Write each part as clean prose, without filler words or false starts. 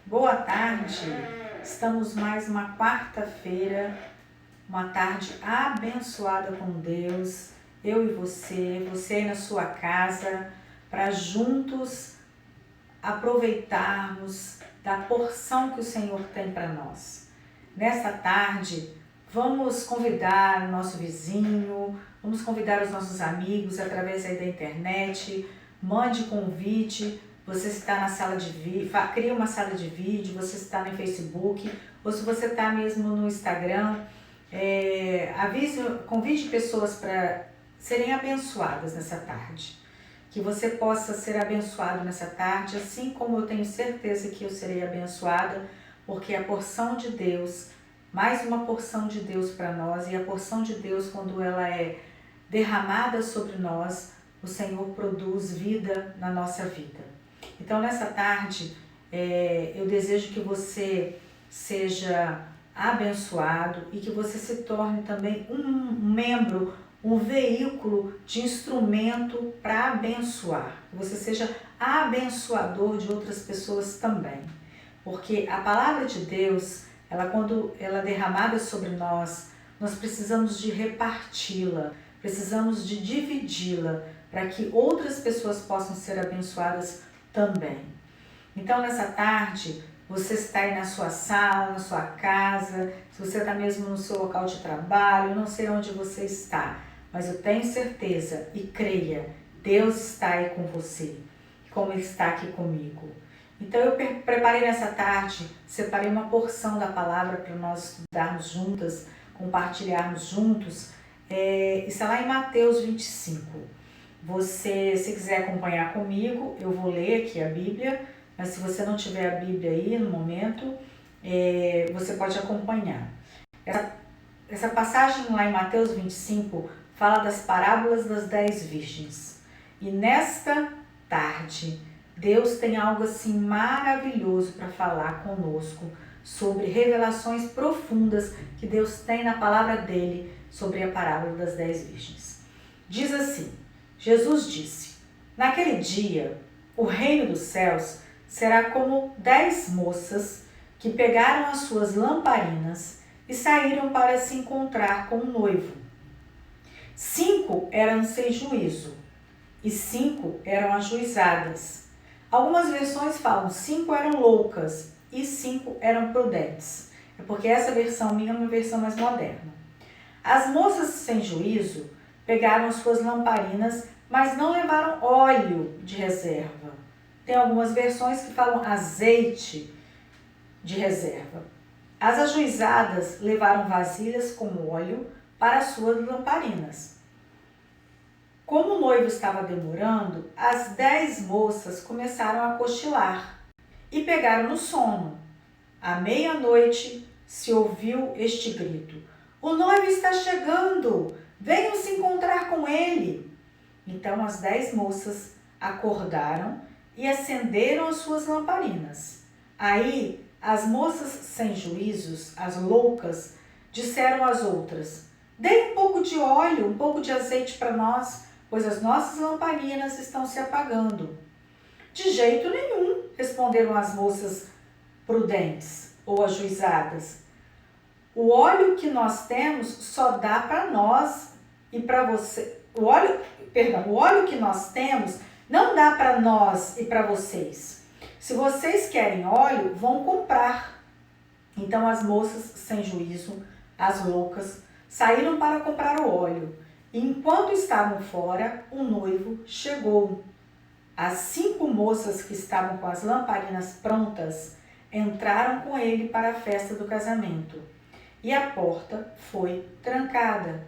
Boa tarde, estamos mais uma quarta-feira, uma tarde abençoada com Deus, eu e você aí na sua casa, para juntos aproveitarmos da porção que o Senhor tem para nós. Nesta tarde, vamos convidar o nosso vizinho, vamos convidar os nossos amigos através aí da internet, mande convite. Você está na sala de vídeo, cria uma sala de vídeo, você está no Facebook, ou se você está mesmo no Instagram, convide pessoas para serem abençoadas nessa tarde. Que você possa ser abençoado nessa tarde, assim como eu tenho certeza que eu serei abençoada, porque a porção de Deus, mais uma porção de Deus para nós, e a porção de Deus, quando ela é derramada sobre nós, o Senhor produz vida na nossa vida. Então, nessa tarde, eu desejo que você seja abençoado e que você se torne também um membro, um veículo de instrumento para abençoar. Que você seja abençoador de outras pessoas também. Porque a palavra de Deus, quando ela é derramada sobre nós, nós precisamos de reparti-la, precisamos de dividi-la para que outras pessoas possam ser abençoadas também. Então, nessa tarde, você está aí na sua sala, na sua casa, se você está mesmo no seu local de trabalho, eu não sei onde você está, mas eu tenho certeza e creia, Deus está aí com você, como Ele está aqui comigo. Então, eu preparei nessa tarde, separei uma porção da palavra para nós estudarmos juntas, compartilharmos juntos. Está lá em Mateus 25. Se quiser acompanhar comigo, eu vou ler aqui a Bíblia, mas se você não tiver a Bíblia aí no momento, você pode acompanhar. Essa passagem lá em Mateus 25 fala das parábolas das 10 virgens. E nesta tarde, Deus tem algo assim maravilhoso para falar conosco sobre revelações profundas que Deus tem na palavra dele sobre a parábola das 10 virgens. Diz assim: Jesus disse: naquele dia, o reino dos céus será como 10 moças que pegaram as suas lamparinas e saíram para se encontrar com o noivo. 5 eram sem juízo e 5 eram ajuizadas. Algumas versões falam 5 eram loucas e 5 eram prudentes. É porque essa versão minha é uma versão mais moderna. As moças sem juízo pegaram as suas lamparinas, mas não levaram óleo de reserva. Tem algumas versões que falam azeite de reserva. As ajuizadas levaram vasilhas com óleo para as suas lamparinas. Como o noivo estava demorando, as 10 moças começaram a cochilar e pegaram no sono. À meia-noite se ouviu este grito: o noivo está chegando! Venham se encontrar com ele! Então as 10 moças acordaram e acenderam as suas lamparinas. Aí as moças sem juízos, as loucas, disseram às outras: dê um pouco de óleo, um pouco de azeite para nós, pois as nossas lamparinas estão se apagando. De jeito nenhum, responderam as moças prudentes ou ajuizadas. O óleo que nós temos só dá para nós e para você. O óleo que nós temos não dá para nós e para vocês. Se vocês querem óleo, vão comprar. Então as moças sem juízo, as loucas, saíram para comprar o óleo. E enquanto estavam fora, o noivo chegou. As 5 moças que estavam com as lamparinas prontas entraram com ele para a festa do casamento. E a porta foi trancada.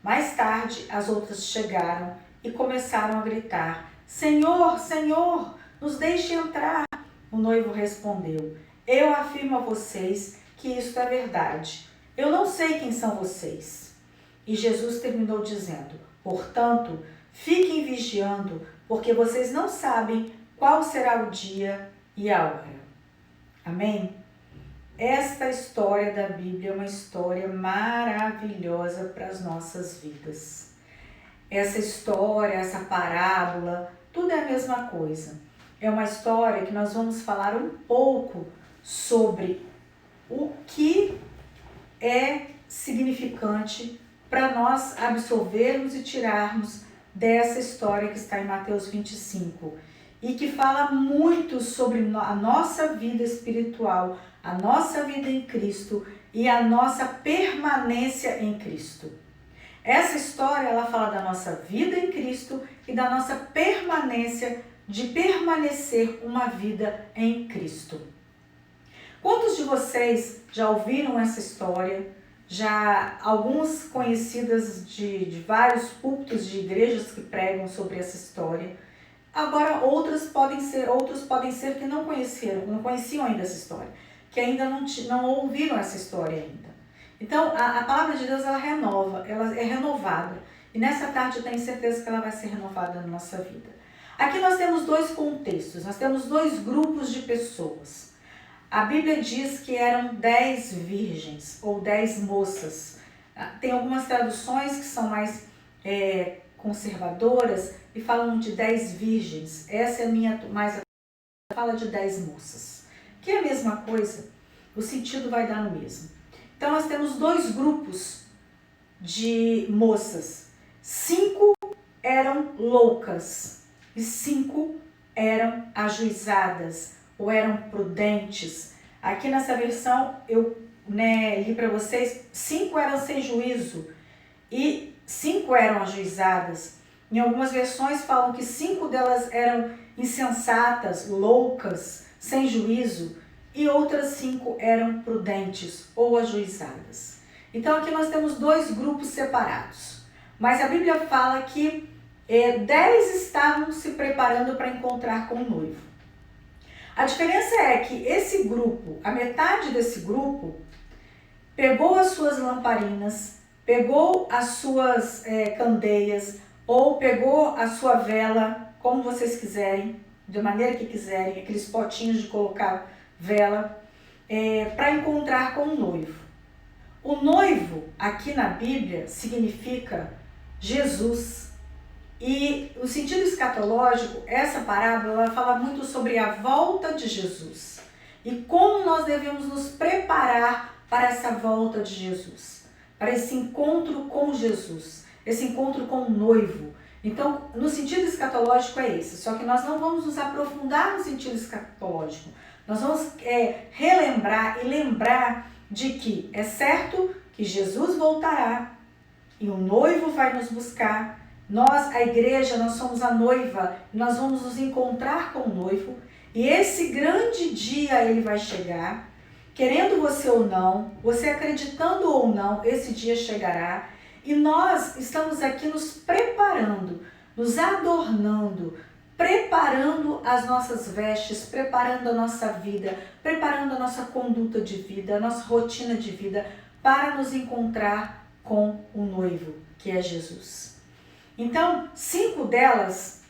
Mais tarde, as outras chegaram e começaram a gritar: Senhor, Senhor, nos deixe entrar. O noivo respondeu: eu afirmo a vocês que isto é verdade. Eu não sei quem são vocês. E Jesus terminou dizendo: portanto, fiquem vigiando, porque vocês não sabem qual será o dia e a hora. Amém? Esta história da Bíblia é uma história maravilhosa para as nossas vidas. Essa história, essa parábola, tudo é a mesma coisa. É uma história que nós vamos falar um pouco sobre o que é significante para nós absorvermos e tirarmos dessa história que está em Mateus 25 e que fala muito sobre a nossa vida espiritual, a nossa vida em Cristo e a nossa permanência em Cristo. Essa história, ela fala da nossa vida em Cristo e da nossa permanência, de permanecer uma vida em Cristo. Quantos de vocês já ouviram essa história? Já alguns conhecidas de vários púlpitos de igrejas que pregam sobre essa história. Agora outros podem ser que não conheciam ainda essa história, que ainda não ouviram essa história ainda. Então a palavra de Deus, ela renova, ela é renovada. E nessa tarde eu tenho certeza que ela vai ser renovada na nossa vida. Aqui nós temos dois contextos, nós temos dois grupos de pessoas. A Bíblia diz que eram 10 virgens ou 10 moças. Tem algumas traduções que são mais conservadoras e falam de 10 virgens. Essa é a minha mais fala de 10 moças. Que é a mesma coisa, o sentido vai dar no mesmo. Então nós temos dois grupos de moças. 5 eram loucas e 5 eram ajuizadas ou eram prudentes. Aqui nessa versão eu li para vocês, 5 eram sem juízo e 5 eram ajuizadas. Em algumas versões falam que 5 delas eram insensatas, loucas, sem juízo, e outras 5 eram prudentes ou ajuizadas. Então aqui nós temos dois grupos separados. Mas a Bíblia fala que 10 estavam se preparando para encontrar com o noivo. A diferença é que esse grupo, a metade desse grupo, pegou as suas lamparinas, pegou as suas candeias, ou pegou a sua vela, como vocês quiserem, de maneira que quiserem, aqueles potinhos de colocar vela, para encontrar com o noivo. O noivo, aqui na Bíblia, significa Jesus. E o sentido escatológico, essa parábola, ela fala muito sobre a volta de Jesus e como nós devemos nos preparar para essa volta de Jesus, para esse encontro com Jesus, esse encontro com o noivo. Então, no sentido escatológico é esse, só que nós não vamos nos aprofundar no sentido escatológico, nós vamos relembrar e lembrar de que é certo que Jesus voltará e o noivo vai nos buscar. Nós, a igreja, nós somos a noiva, nós vamos nos encontrar com o noivo e esse grande dia ele vai chegar, querendo você ou não, você acreditando ou não, esse dia chegará e nós estamos aqui nos preparando, nos adornando, preparando as nossas vestes, preparando a nossa vida, preparando a nossa conduta de vida, a nossa rotina de vida para nos encontrar com o noivo, que é Jesus. Então, 5 delas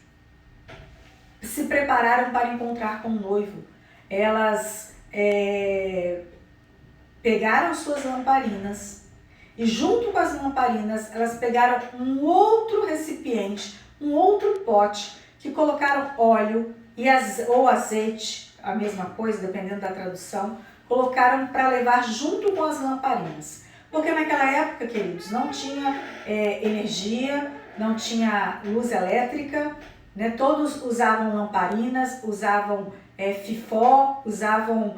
se prepararam para encontrar com o noivo. Elas pegaram suas lamparinas e junto com as lamparinas, elas pegaram um outro recipiente, um outro pote, que colocaram óleo ou azeite, a mesma coisa, dependendo da tradução, colocaram para levar junto com as lamparinas. Porque naquela época, queridos, não tinha energia, não tinha luz elétrica, né? Todos usavam lamparinas, usavam fifó, usavam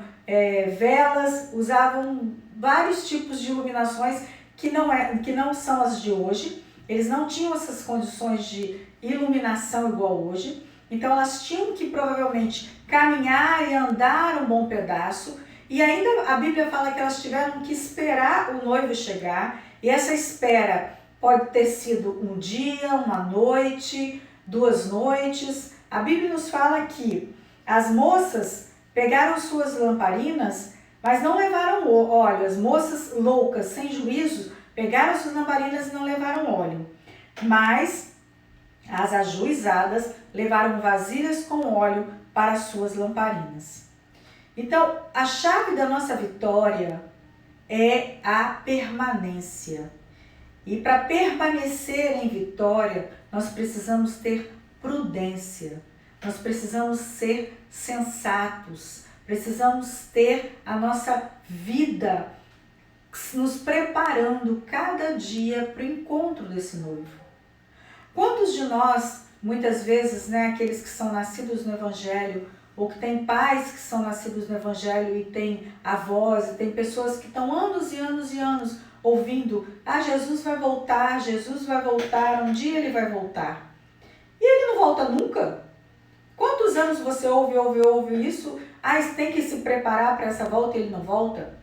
velas, usavam vários tipos de iluminações que não são as de hoje. Eles não tinham essas condições de iluminação igual hoje, então elas tinham que provavelmente caminhar e andar um bom pedaço, e ainda a Bíblia fala que elas tiveram que esperar o noivo chegar, e essa espera pode ter sido um dia, uma noite, 2 noites. A Bíblia nos fala que as moças pegaram suas lamparinas, mas não levaram óleo. As moças loucas, sem juízo, pegaram suas lamparinas e não levaram óleo. Mas as ajuizadas levaram vasilhas com óleo para as suas lamparinas. Então, a chave da nossa vitória é a permanência. E para permanecer em vitória, nós precisamos ter prudência. Nós precisamos ser sensatos. Precisamos ter a nossa vida nos preparando cada dia para o encontro desse noivo. Quantos de nós, muitas vezes, aqueles que são nascidos no Evangelho, ou que têm pais que são nascidos no Evangelho e têm avós, e tem pessoas que estão anos e anos e anos ouvindo, Jesus vai voltar, um dia ele vai voltar. E ele não volta nunca. Quantos anos você ouve isso? Tem que se preparar para essa volta e ele não volta?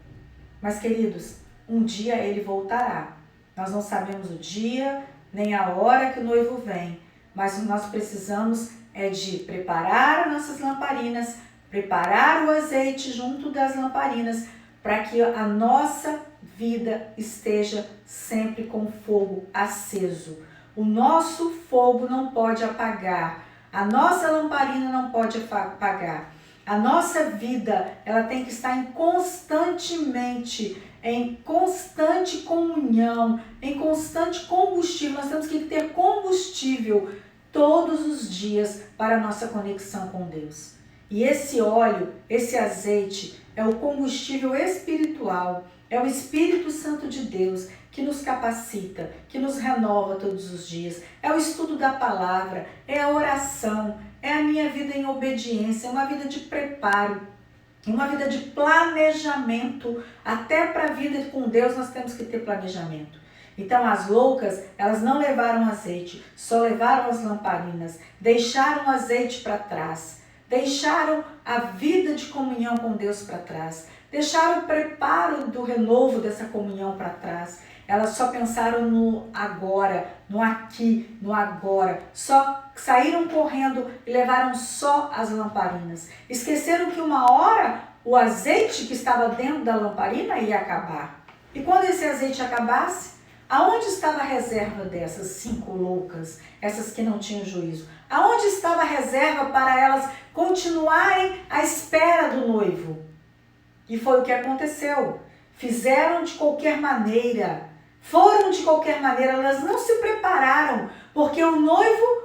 Mas, queridos, um dia ele voltará. Nós não sabemos o dia, nem a hora que o noivo vem, mas nós precisamos de preparar as nossas lamparinas, preparar o azeite junto das lamparinas, para que a nossa vida esteja sempre com fogo aceso. O nosso fogo não pode apagar, a nossa lamparina não pode apagar. A nossa vida, ela tem que estar em constante comunhão, em constante combustível. Nós temos que ter combustível todos os dias para a nossa conexão com Deus. E esse óleo, esse azeite, é o combustível espiritual, é o Espírito Santo de Deus que nos capacita, que nos renova todos os dias. É o estudo da palavra, é a oração, é a minha vida em obediência, é uma vida de preparo, uma vida de planejamento. Até para a vida com Deus nós temos que ter planejamento. Então as loucas, elas não levaram azeite, só levaram as lamparinas, deixaram o azeite para trás, deixaram a vida de comunhão com Deus para trás, deixaram o preparo do renovo dessa comunhão para trás. Elas só pensaram no agora, no aqui, no agora. Só saíram correndo e levaram só as lamparinas. Esqueceram que uma hora o azeite que estava dentro da lamparina ia acabar. E quando esse azeite acabasse, aonde estava a reserva dessas 5 loucas, essas que não tinham juízo? Aonde estava a reserva para elas continuarem à espera do noivo? E foi o que aconteceu. Fizeram de qualquer maneira, foram de qualquer maneira, elas não se prepararam, porque o noivo,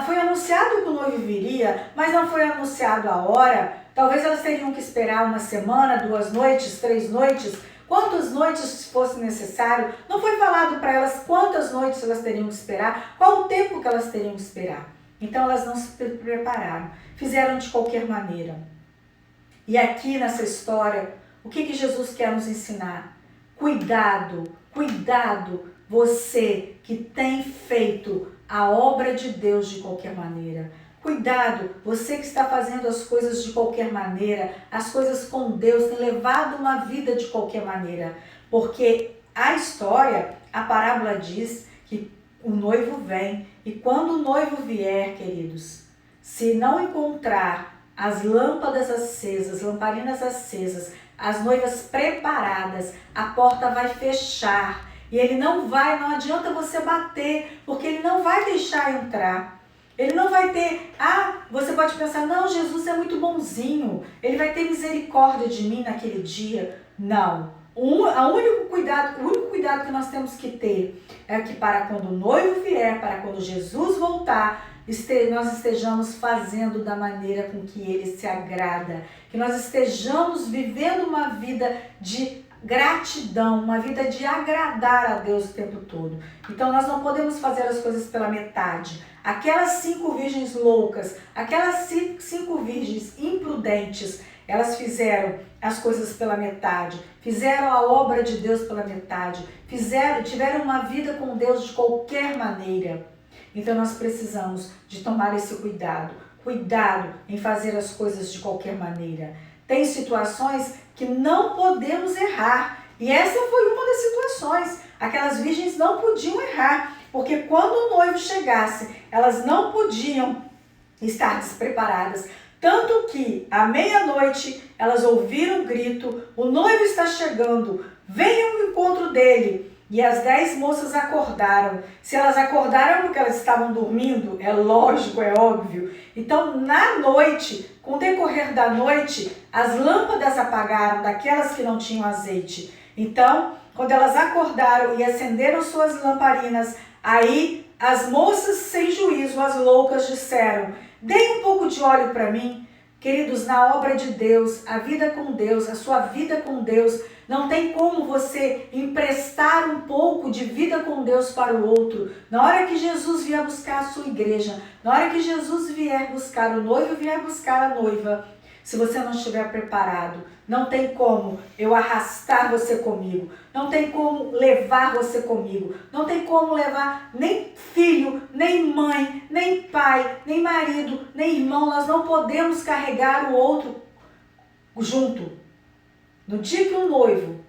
foi anunciado que o noivo viria, mas não foi anunciado a hora. Talvez elas teriam que esperar uma semana, 2 noites, 3 noites, quantas noites fosse necessário. Não foi falado para elas quantas noites elas teriam que esperar, qual o tempo que elas teriam que esperar. Então elas não se prepararam, fizeram de qualquer maneira. E aqui nessa história, o que Jesus quer nos ensinar? Cuidado, cuidado, você que tem feito a obra de Deus de qualquer maneira. Cuidado, você que está fazendo as coisas de qualquer maneira, as coisas com Deus, tem levado uma vida de qualquer maneira. Porque a história, a parábola diz que o noivo vem, e quando o noivo vier, queridos, se não encontrar as lâmpadas acesas, lamparinas acesas, as noivas preparadas, a porta vai fechar. E ele não adianta você bater, porque ele não vai deixar entrar. Ele não vai ter, você pode pensar, não, Jesus é muito bonzinho, ele vai ter misericórdia de mim naquele dia. Não. O único cuidado que nós temos que ter é que para quando o noivo vier, para quando Jesus voltar, nós estejamos fazendo da maneira com que ele se agrada, que nós estejamos vivendo uma vida de gratidão, uma vida de agradar a Deus o tempo todo. Então nós não podemos fazer as coisas pela metade. Aquelas 5 virgens loucas, aquelas 5 virgens imprudentes, elas fizeram as coisas pela metade, fizeram a obra de Deus pela metade, tiveram uma vida com Deus de qualquer maneira. Então nós precisamos de tomar esse cuidado em fazer as coisas de qualquer maneira. Tem situações que não podemos errar, e essa foi uma das situações. Aquelas virgens não podiam errar, porque quando o noivo chegasse, elas não podiam estar despreparadas. Tanto que, à meia-noite, elas ouviram um grito, o noivo está chegando, venham ao encontro dele. E as 10 moças acordaram. Se elas acordaram porque elas estavam dormindo, é lógico, é óbvio. Então, na noite, com o decorrer da noite, as lâmpadas apagaram daquelas que não tinham azeite. Então, quando elas acordaram e acenderam suas lamparinas, aí as moças sem juízo, as loucas, disseram: deem um pouco de óleo para mim. Queridos, na obra de Deus, a vida com Deus, a sua vida com Deus, não tem como você emprestar um pouco de vida com Deus para o outro. Na hora que Jesus vier buscar a sua igreja, na hora que Jesus vier buscar o noivo, vier buscar a noiva, se você não estiver preparado, não tem como eu arrastar você comigo, não tem como levar você comigo, não tem como levar nem filho, nem mãe, nem pai, nem marido, nem irmão. Nós não podemos carregar o outro junto. No dia que o noivo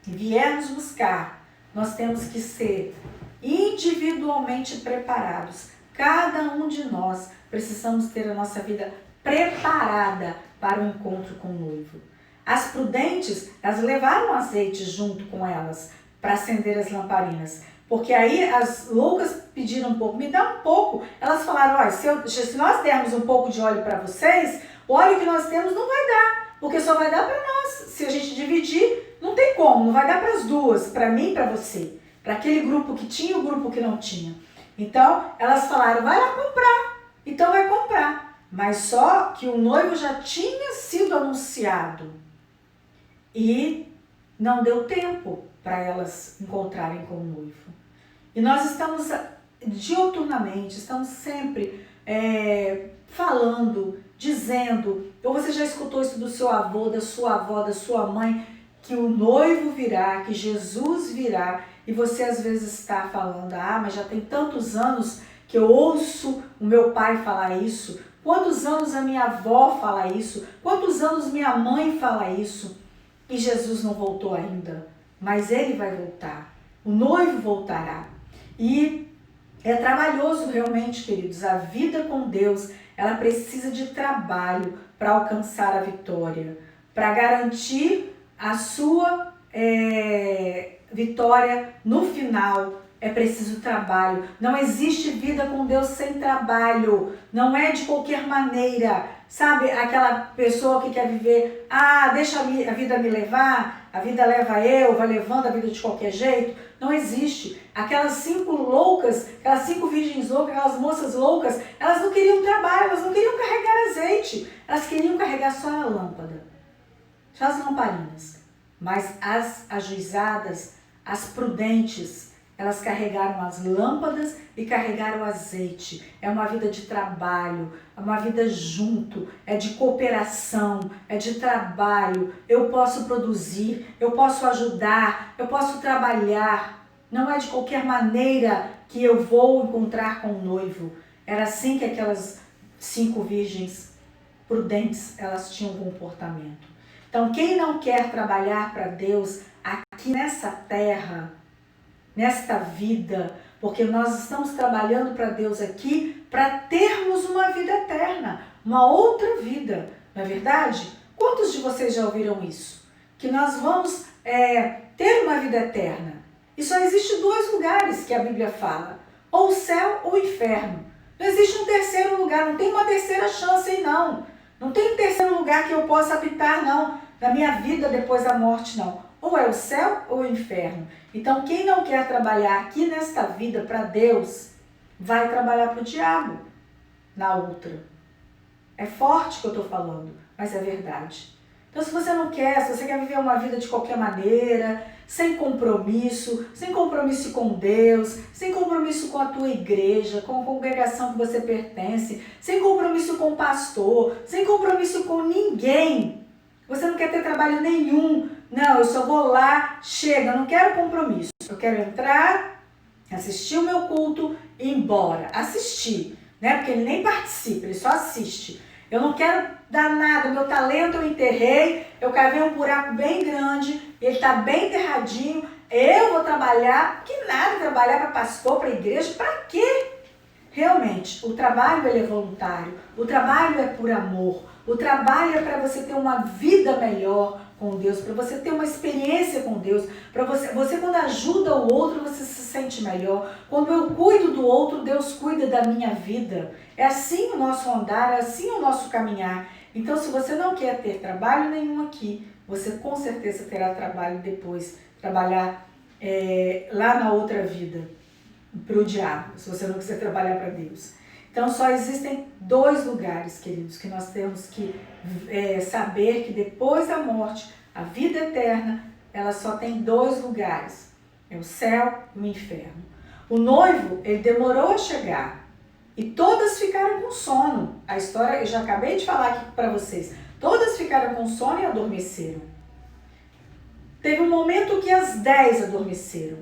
vier nos buscar, nós temos que ser individualmente preparados. Cada um de nós precisamos ter a nossa vida preparada para o encontro com o noivo. As prudentes, elas levaram azeite junto com elas para acender as lamparinas. Porque aí as loucas pediram um pouco, me dá um pouco. Elas falaram, olha, se nós dermos um pouco de óleo para vocês, o óleo que nós temos não vai dar, porque só vai dar para nós. Se a gente dividir, não tem como, não vai dar para as duas, para mim e para você. Para aquele grupo que tinha e o grupo que não tinha. Então, elas falaram, vai lá comprar. Então vai comprar. Mas só que o noivo já tinha sido anunciado. E não deu tempo para elas encontrarem com o noivo. E nós estamos diuturnamente, estamos sempre falando, dizendo, ou você já escutou isso do seu avô, da sua avó, da sua mãe, que o noivo virá, que Jesus virá, e você às vezes está falando, mas já tem tantos anos que eu ouço o meu pai falar isso, quantos anos a minha avó fala isso, quantos anos minha mãe fala isso, e Jesus não voltou ainda, mas ele vai voltar, o noivo voltará. E é trabalhoso realmente, queridos, a vida com Deus, ela precisa de trabalho para alcançar a vitória, para garantir a sua vitória no final. É preciso trabalho. Não existe vida com Deus sem trabalho. Não é de qualquer maneira. Sabe, aquela pessoa que quer viver, deixa a vida me levar, a vida leva eu, vai levando a vida de qualquer jeito. Não existe. Aquelas 5 loucas, aquelas 5 virgens loucas, aquelas moças loucas, elas não queriam trabalho, elas não queriam carregar azeite. Elas queriam carregar só a lâmpada, só as lamparinas. Mas as ajuizadas, as prudentes, elas carregaram as lâmpadas e carregaram o azeite. É uma vida de trabalho, é uma vida junto, é de cooperação, é de trabalho. Eu posso produzir, eu posso ajudar, eu posso trabalhar. Não é de qualquer maneira que eu vou encontrar com o noivo. Era assim que aquelas 5 virgens prudentes, elas tinham um comportamento. Então, quem não quer trabalhar para Deus aqui nessa terra, nesta vida, porque nós estamos trabalhando para Deus aqui para termos uma vida eterna, uma outra vida, não é verdade? Quantos de vocês já ouviram isso? Que nós vamos ter uma vida eterna. E só existe 2 lugares que a Bíblia fala, ou o céu ou o inferno. Não existe um terceiro lugar, não tem uma terceira chance aí não. Não tem um terceiro lugar que eu possa habitar não, na minha vida depois da morte não. Ou é o céu ou o inferno. Então, quem não quer trabalhar aqui nesta vida para Deus, vai trabalhar para o diabo na outra. É forte o que eu estou falando, mas é verdade. Então, se você não quer, se você quer viver uma vida de qualquer maneira, sem compromisso com Deus, sem compromisso com a tua igreja, com a congregação que você pertence, sem compromisso com o pastor, sem compromisso com ninguém, você não quer ter trabalho nenhum, não, eu só vou lá, chega, eu não quero compromisso, eu quero entrar, assistir o meu culto e ir embora, assistir, né? Porque ele nem participa, ele só assiste. Eu não quero dar nada, meu talento eu enterrei, eu cavei um buraco bem grande, ele está bem enterradinho, eu vou trabalhar, que nada, trabalhar para pastor, para igreja, para quê? Realmente, o trabalho ele é voluntário, o trabalho é por amor, o trabalho é para você ter uma vida melhor com Deus, para você ter uma experiência com Deus, para você quando ajuda o outro, você se sente melhor. Quando eu cuido do outro, Deus cuida da minha vida. É assim o nosso andar, é assim o nosso caminhar. Então, se você não quer ter trabalho nenhum aqui, você com certeza terá trabalho depois, trabalhar lá na outra vida, para o diabo, se você não quiser trabalhar para Deus. Então só existem 2 lugares, queridos, que nós temos que saber que depois da morte, a vida eterna, ela só tem 2 lugares, é o céu e o inferno. O noivo, ele demorou a chegar e todas ficaram com sono. A história, eu já acabei de falar aqui para vocês, todas ficaram com sono e adormeceram. Teve um momento que as 10 adormeceram,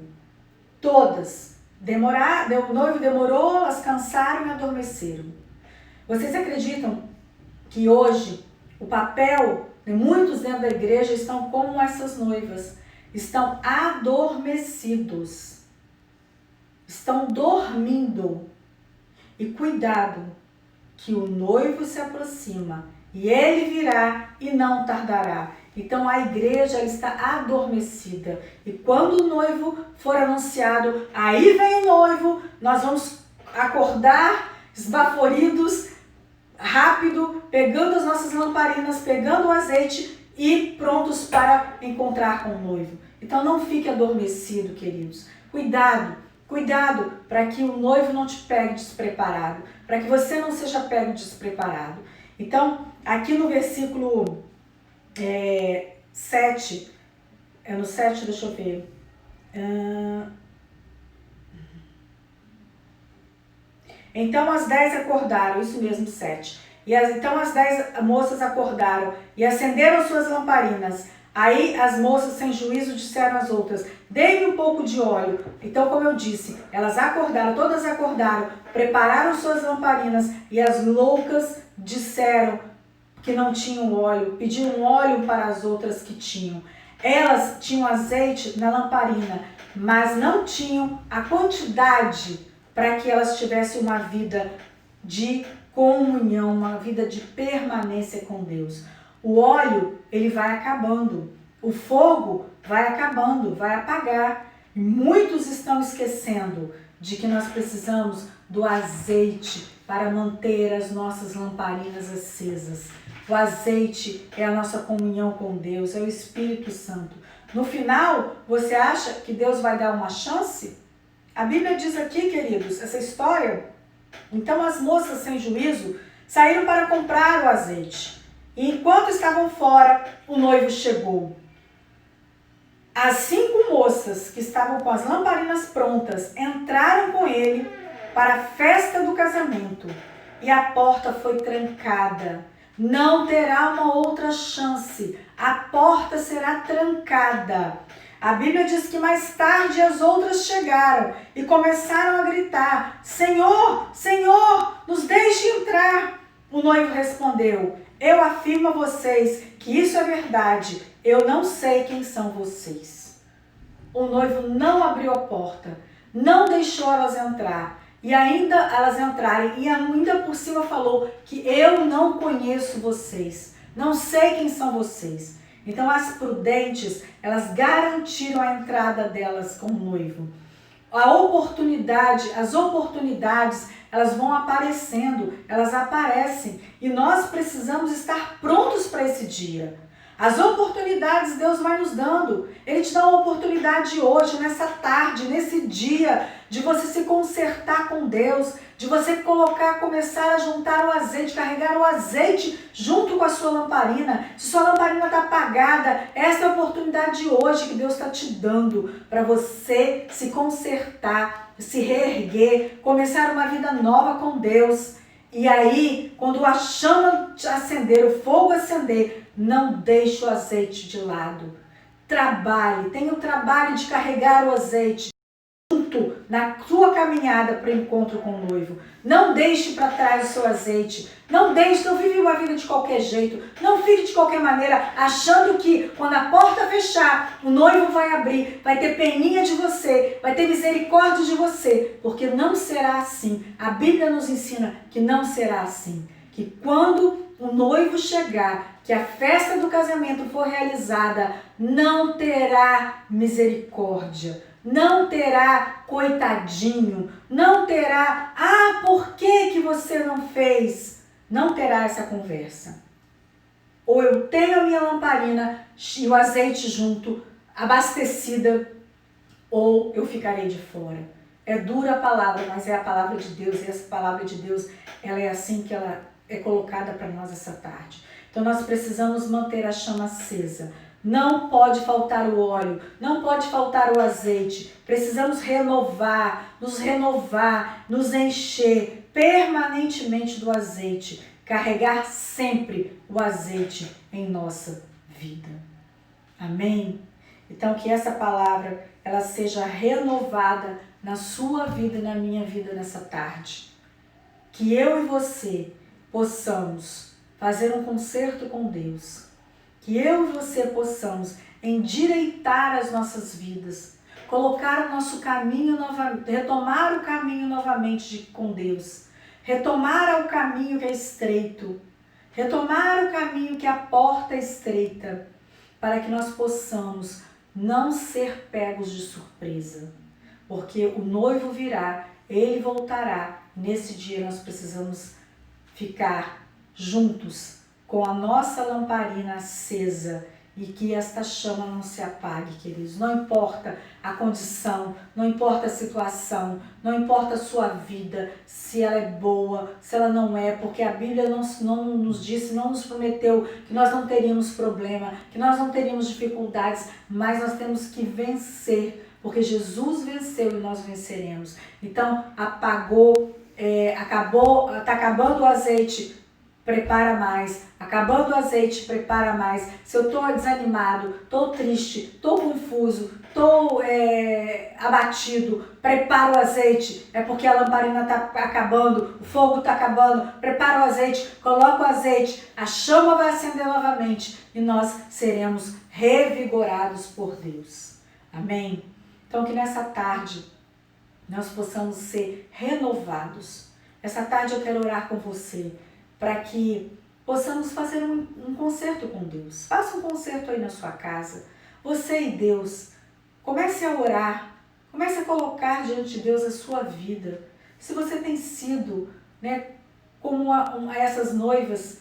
todas. O noivo demorou, elas cansaram e adormeceram. Vocês acreditam que hoje o papel de muitos dentro da igreja estão como essas noivas? Estão adormecidos. Estão dormindo. E cuidado, que o noivo se aproxima e ele virá e não tardará. Então a igreja ela está adormecida. E quando o noivo for anunciado, aí vem o noivo, nós vamos acordar esbaforidos, rápido, pegando as nossas lamparinas, pegando o azeite e prontos para encontrar com o noivo. Então não fique adormecido, queridos. Cuidado para que o noivo não te pegue despreparado, para que você não seja pego despreparado. Então, aqui no versículo 7, no 7, deixa eu ver. Então as 10 acordaram, isso mesmo, 7. Então as 10 moças acordaram e acenderam suas lamparinas. Aí as moças sem juízo disseram às outras, dê-me um pouco de óleo. Então, como eu disse, elas acordaram, todas acordaram, prepararam suas lamparinas e as loucas disseram que não tinham óleo, pediram óleo para as outras que tinham. Elas tinham azeite na lamparina, mas não tinham a quantidade para que elas tivessem uma vida de comunhão, uma vida de permanência com Deus. O óleo, ele vai acabando, o fogo vai acabando, vai apagar. E muitos estão esquecendo de que nós precisamos do azeite para manter as nossas lamparinas acesas. O azeite é a nossa comunhão com Deus, é o Espírito Santo. No final, você acha que Deus vai dar uma chance? A Bíblia diz aqui, queridos, essa história. Então as moças sem juízo saíram para comprar o azeite. E enquanto estavam fora, o noivo chegou. As 5 moças que estavam com as lamparinas prontas entraram com ele para a festa do casamento. E a porta foi trancada. Não terá uma outra chance. A porta será trancada. A Bíblia diz que mais tarde as outras chegaram e começaram a gritar, Senhor, Senhor, nos deixe entrar. O noivo respondeu, eu afirmo a vocês que isso é verdade, eu não sei quem são vocês. O noivo não abriu a porta, não deixou elas entrar. E ainda elas entrarem, e ainda por cima falou que eu não conheço vocês, não sei quem são vocês. Então as prudentes, elas garantiram a entrada delas com o noivo. As oportunidades, elas vão aparecendo, elas aparecem. E nós precisamos estar prontos para esse dia. As oportunidades Deus vai nos dando. Ele te dá uma oportunidade hoje, nessa tarde, nesse dia, de você se consertar com Deus, de você começar a juntar o azeite, carregar o azeite junto com a sua lamparina. Se sua lamparina está apagada, essa é a oportunidade de hoje que Deus está te dando para você se consertar, se reerguer, começar uma vida nova com Deus. E aí, quando a chama acender, o fogo acender, não deixe o azeite de lado. Trabalhe, tenha o trabalho de carregar o azeite junto na sua caminhada para o encontro com o noivo. Não deixe para trás o seu azeite. Não vive uma vida de qualquer jeito. Não fique de qualquer maneira achando que quando a porta fechar, o noivo vai abrir, vai ter peninha de você, vai ter misericórdia de você, porque não será assim. A Bíblia nos ensina que não será assim. Que quando o noivo chegar, que a festa do casamento for realizada, não terá misericórdia, não terá coitadinho, não terá, por que você não fez? Não terá essa conversa. Ou eu tenho a minha lamparina e o azeite junto, abastecida, ou eu ficarei de fora. É dura a palavra, mas é a palavra de Deus, e essa palavra de Deus, ela é assim que ela é colocada para nós essa tarde. Então nós precisamos manter a chama acesa. Não pode faltar o óleo, não pode faltar o azeite. Precisamos renovar, nos encher permanentemente do azeite. Carregar sempre o azeite em nossa vida. Amém? Então que essa palavra ela seja renovada na sua vida e na minha vida nessa tarde. Que eu e você possamos fazer um concerto com Deus. Que eu e você possamos endireitar as nossas vidas, colocar o nosso caminho novamente, retomar o caminho novamente com Deus, retomar o caminho que é estreito, retomar o caminho que a porta é estreita, para que nós possamos não ser pegos de surpresa, porque o noivo virá, ele voltará, e nesse dia nós precisamos ficar juntos com a nossa lamparina acesa e que esta chama não se apague, queridos. Não importa a condição, não importa a situação, não importa a sua vida, se ela é boa, se ela não é, porque a Bíblia não nos disse, não nos prometeu que nós não teríamos problema, que nós não teríamos dificuldades, mas nós temos que vencer, porque Jesus venceu e nós venceremos. Então, está acabando o azeite, prepara mais. Acabando o azeite, prepara mais. Se eu estou desanimado, estou triste, estou confuso, estou abatido, prepara o azeite. É porque a lamparina está acabando, o fogo está acabando. Prepara o azeite, coloca o azeite, a chama vai acender novamente e nós seremos revigorados por Deus. Amém? Então que nessa tarde nós possamos ser renovados. Essa tarde eu quero orar com você, para que possamos fazer um concerto com Deus. Faça um concerto aí na sua casa. Você e Deus. Comece a orar. Comece a colocar diante de Deus a sua vida. Se você tem sido, como essas noivas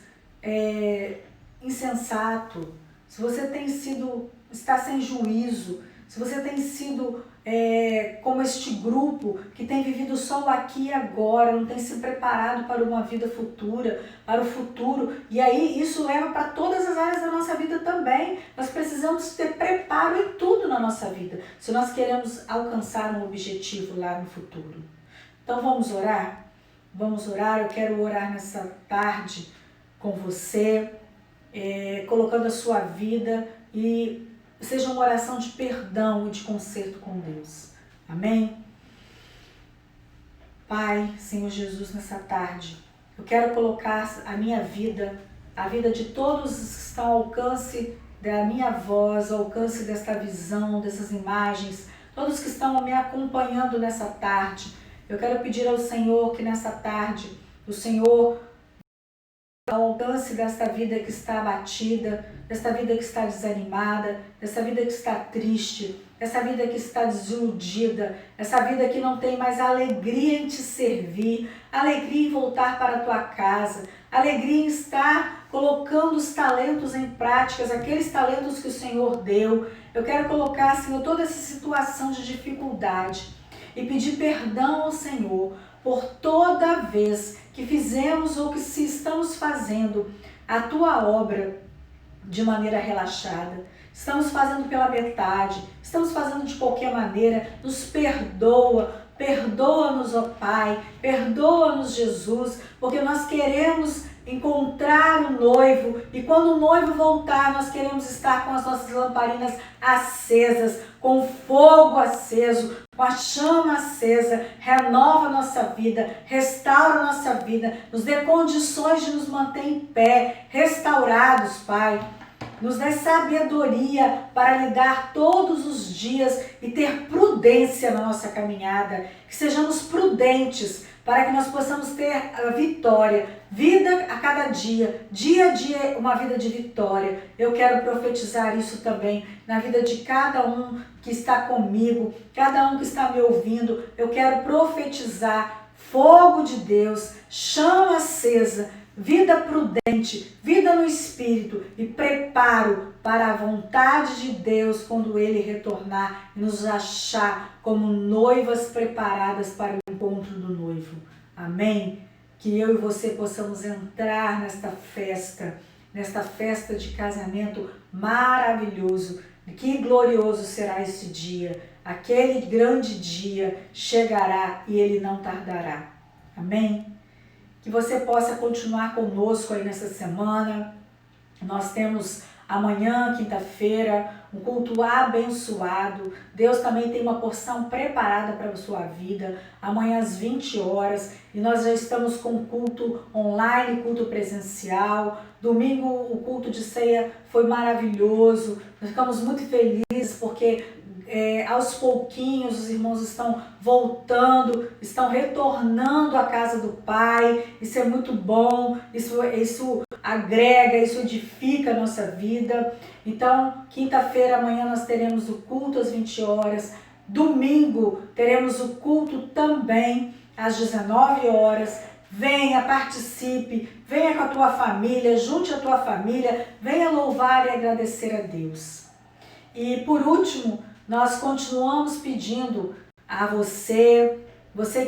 insensato, se você tem sido, está sem juízo, se você tem sido como este grupo que tem vivido só o aqui e agora, não tem se preparado para uma vida futura, para o futuro, e aí isso leva para todas as áreas da nossa vida também. Nós precisamos ter preparo em tudo na nossa vida, se nós queremos alcançar um objetivo lá no futuro. Então vamos orar? Vamos orar. Eu quero orar nessa tarde com você, colocando a sua vida e seja uma oração de perdão e de conserto com Deus. Amém? Pai, Senhor Jesus, nessa tarde, eu quero colocar a minha vida, a vida de todos os que estão ao alcance da minha voz, ao alcance desta visão, dessas imagens, todos que estão me acompanhando nessa tarde. Eu quero pedir ao Senhor que nessa tarde, o Senhor, ao alcance desta vida que está abatida, desta vida que está desanimada, dessa vida que está triste, dessa vida que está desiludida, essa vida que não tem mais alegria em te servir, alegria em voltar para a tua casa, alegria em estar colocando os talentos em práticas, aqueles talentos que o Senhor deu. Eu quero colocar, Senhor, toda essa situação de dificuldade e pedir perdão ao Senhor por toda vez que fizemos ou que se estamos fazendo a tua obra de maneira relaxada, estamos fazendo pela metade, estamos fazendo de qualquer maneira. Nos perdoa, perdoa-nos, ó Pai, perdoa-nos, Jesus, porque nós queremos encontrar o noivo e quando o noivo voltar, nós queremos estar com as nossas lamparinas acesas, com o fogo aceso, com a chama acesa. Renova a nossa vida, restaura a nossa vida, nos dê condições de nos manter em pé, restaurados, Pai. Nos dê sabedoria para lidar todos os dias e ter prudência na nossa caminhada, que sejamos prudentes para que nós possamos ter a vitória, vida a cada dia, dia a dia uma vida de vitória. Eu quero profetizar isso também na vida de cada um que está comigo, cada um que está me ouvindo. Eu quero profetizar fogo de Deus, chama acesa, vida prudente, vida no Espírito e preparo para a vontade de Deus quando Ele retornar e nos achar como noivas preparadas para o encontro do noivo. Amém? Que eu e você possamos entrar nesta festa de casamento maravilhoso. Que glorioso será esse dia. Aquele grande dia chegará e ele não tardará. Amém? Que você possa continuar conosco aí nessa semana. Nós temos amanhã, quinta-feira, um culto abençoado. Deus também tem uma porção preparada para a sua vida. Amanhã às 20 horas. E nós já estamos com culto online, culto presencial. Domingo o culto de ceia foi maravilhoso. Nós ficamos muito felizes porque aos pouquinhos os irmãos estão voltando, estão retornando à casa do Pai. Isso é muito bom, isso agrega, isso edifica a nossa vida. Então, quinta-feira, amanhã nós teremos o culto às 20 horas. Domingo teremos o culto também às 19 horas. Venha, participe, venha com a tua família, junte a tua família, venha louvar e agradecer a Deus. E por último, nós continuamos pedindo a você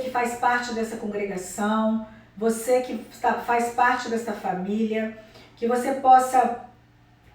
que faz parte dessa congregação, você que faz parte dessa família, que você possa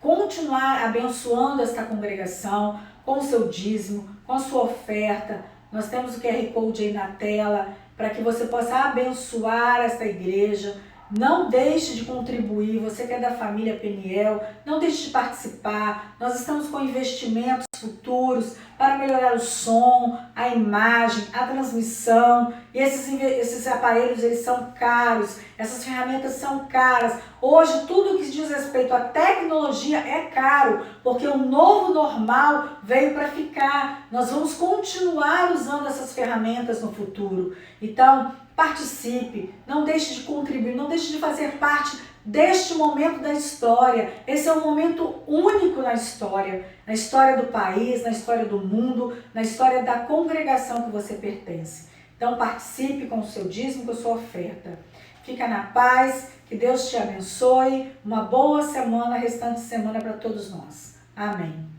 continuar abençoando esta congregação com o seu dízimo, com a sua oferta. Nós temos o QR Code aí na tela para que você possa abençoar esta igreja. Não deixe de contribuir, você que é da família Peniel, não deixe de participar. Nós estamos com investimentos futuros para melhorar o som, a imagem, a transmissão. E esses aparelhos, eles são caros, essas ferramentas são caras. Hoje, tudo que diz respeito à tecnologia é caro, porque o novo normal veio para ficar. Nós vamos continuar usando essas ferramentas no futuro. Então, participe, não deixe de contribuir, não deixe de fazer parte deste momento da história. Esse é um momento único na história do país, na história do mundo, na história da congregação que você pertence. Então participe com o seu dízimo, com a sua oferta. Fica na paz, que Deus te abençoe. Uma boa semana, restante semana para todos nós. Amém.